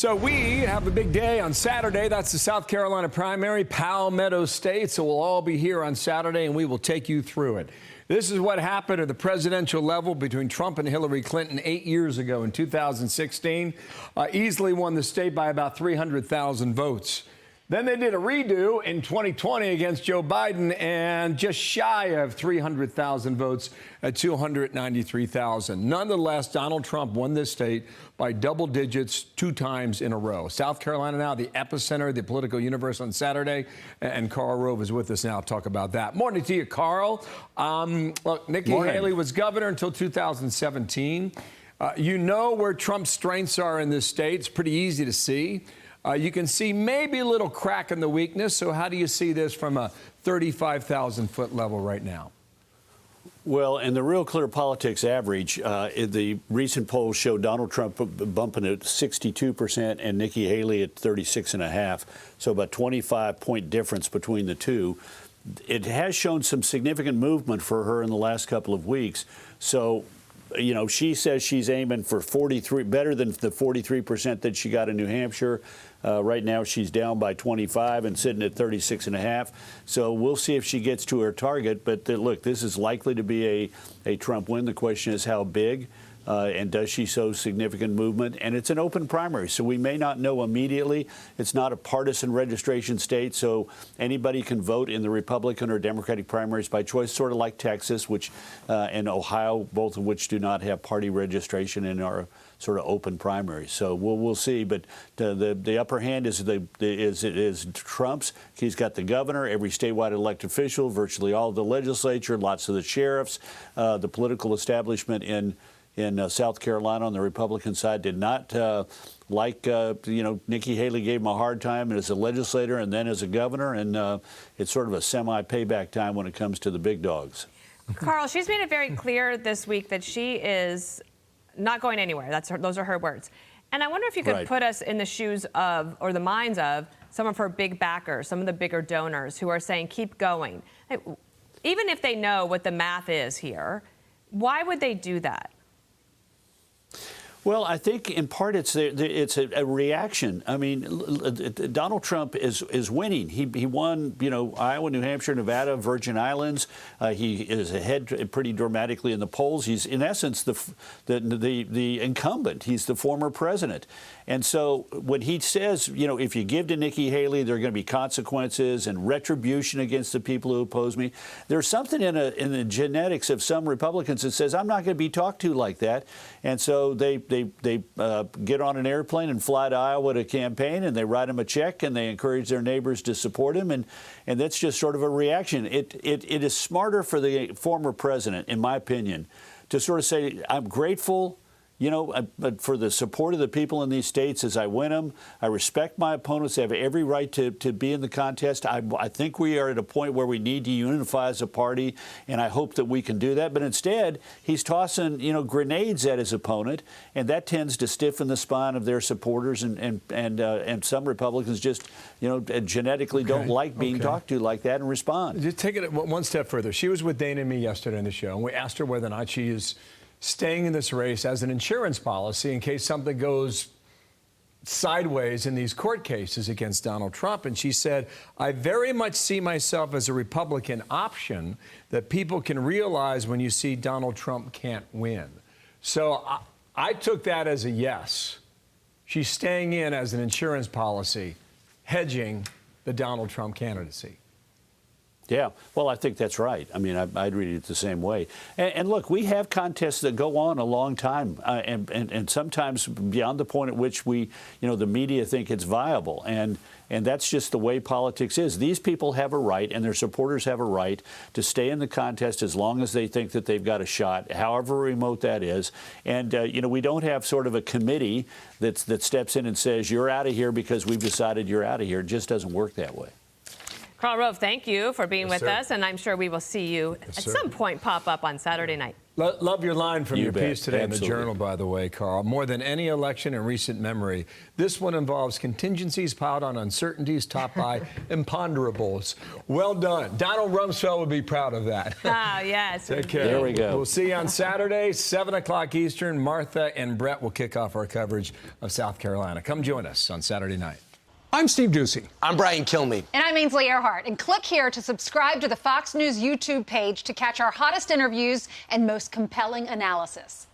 So we have a big day on Saturday. That's the South Carolina primary, Palmetto State. So we'll all be here on Saturday, and we will take you through it. This is what happened at the presidential level between Trump and Hillary Clinton 8 years ago in 2016. Easily won the state by about 300,000 votes. Then they did a redo in 2020 against Joe Biden, and just shy of 300,000 votes at 293,000. Nonetheless, Donald Trump won this state by double digits 2 times in a row. South Carolina now the epicenter of the political universe on Saturday, and Karl Rove is with us now to talk about that. Morning to you, Karl. Look, Nikki Haley was governor until 2017. You know where Trump's strengths are in this state. It's pretty easy to see. You can see maybe a little crack in the weakness. So how do you see this from a 35,000-foot level right now? Well, in the Real Clear Politics average, the recent polls show Donald Trump bumping at 62% and Nikki Haley at 36.5%, so about 25-point difference between the two. It has shown some significant movement for her in the last couple of weeks. So, you know, she says she's aiming for 43, better than the 43% that she got in New Hampshire. Right now, she's down by 25 and sitting at 36.5. So we'll see if she gets to her target. But look, this is likely to be a Trump win. The question is how big. And does she show significant movement? And it's an open primary, so we may not know immediately. It's not a partisan registration state, so anybody can vote in the Republican or Democratic primaries by choice, sort of like Texas, which and Ohio, both of which do not have party registration and are sort of open primaries. So we'll see. But the upper hand is Trump's. He's got the governor, every statewide elected official, virtually all of the legislature, lots of the sheriffs, the political establishment in South Carolina on the Republican side did not like, you know, Nikki Haley gave him a hard time as a legislator and then as a governor, and it's sort of a semi-payback time when it comes to the big dogs. Karl, she's made it very clear this week that she is not going anywhere. Those are her words. And I wonder if you could put us in the shoes of, or the minds of, some of her big backers, some of the bigger donors who are saying, keep going. Even if they know what the math is here, why would they do that? Well, I think in part it's a reaction. I mean, Donald Trump is winning. He won, you know, Iowa, New Hampshire, Nevada, Virgin Islands. He is ahead pretty dramatically in the polls. He's in essence the incumbent. He's the former president. And so when he says, you know, if you give to Nikki Haley, there are going to be consequences and retribution against the people who oppose me. There's something in the genetics of some Republicans that says I'm not going to be talked to like that. And so they get on an airplane and fly to Iowa to campaign, and they write him a check, and they encourage their neighbors to support him, and that's just sort of a reaction. It is smarter for the former president, in my opinion, to sort of say, I'm grateful, you know, but for the support of the people in these states as I win them. I respect my opponents. They have every right to be in the contest. I think we are at a point where we need to unify as a party, and I hope that we can do that. But instead, he's tossing, you know, grenades at his opponent, and that tends to stiffen the spine of their supporters. And some Republicans just, you know, genetically don't like being talked to like that and respond. Just take it one step further. She was with Dana and me yesterday on the show, and we asked her whether or not she is staying in this race as an insurance policy in case something goes sideways in these court cases against Donald Trump. And she said, I very much see myself as a Republican option that people can realize when you see Donald Trump can't win. So I took that as a yes. She's staying in as an insurance policy, hedging the Donald Trump candidacy. Yeah, well, I think that's right. I mean, I'd read it the same way. And look, we have contests that go on a long time, and sometimes beyond the point at which we, you know, the media think it's viable. And that's just the way politics is. These people have a right, and their supporters have a right to stay in the contest as long as they think that they've got a shot, however remote that is. And, you know, we don't have sort of a committee that steps in and says, you're out of here because we've decided you're out of here. It just doesn't work that way. Karl Rove, thank you for being with sir. us, and I'm sure we will see you at sir. some point pop up on Saturday night. Love your line from your bet. piece today Absolutely. in the Journal, by the way, Karl. More than any election in recent memory, this one involves contingencies piled on uncertainties topped by imponderables. Well done. Donald Rumsfeld would be proud of that. Ah, yes. Take care. There we go. We'll see you on Saturday, 7 o'clock Eastern. Martha and Brett will kick off our coverage of South Carolina. Come join us on Saturday night. I'm Steve Ducey. I'm Brian Kilmeade. And I'm Ainsley Earhart. And click here to subscribe to the Fox News YouTube page to catch our hottest interviews and most compelling analysis.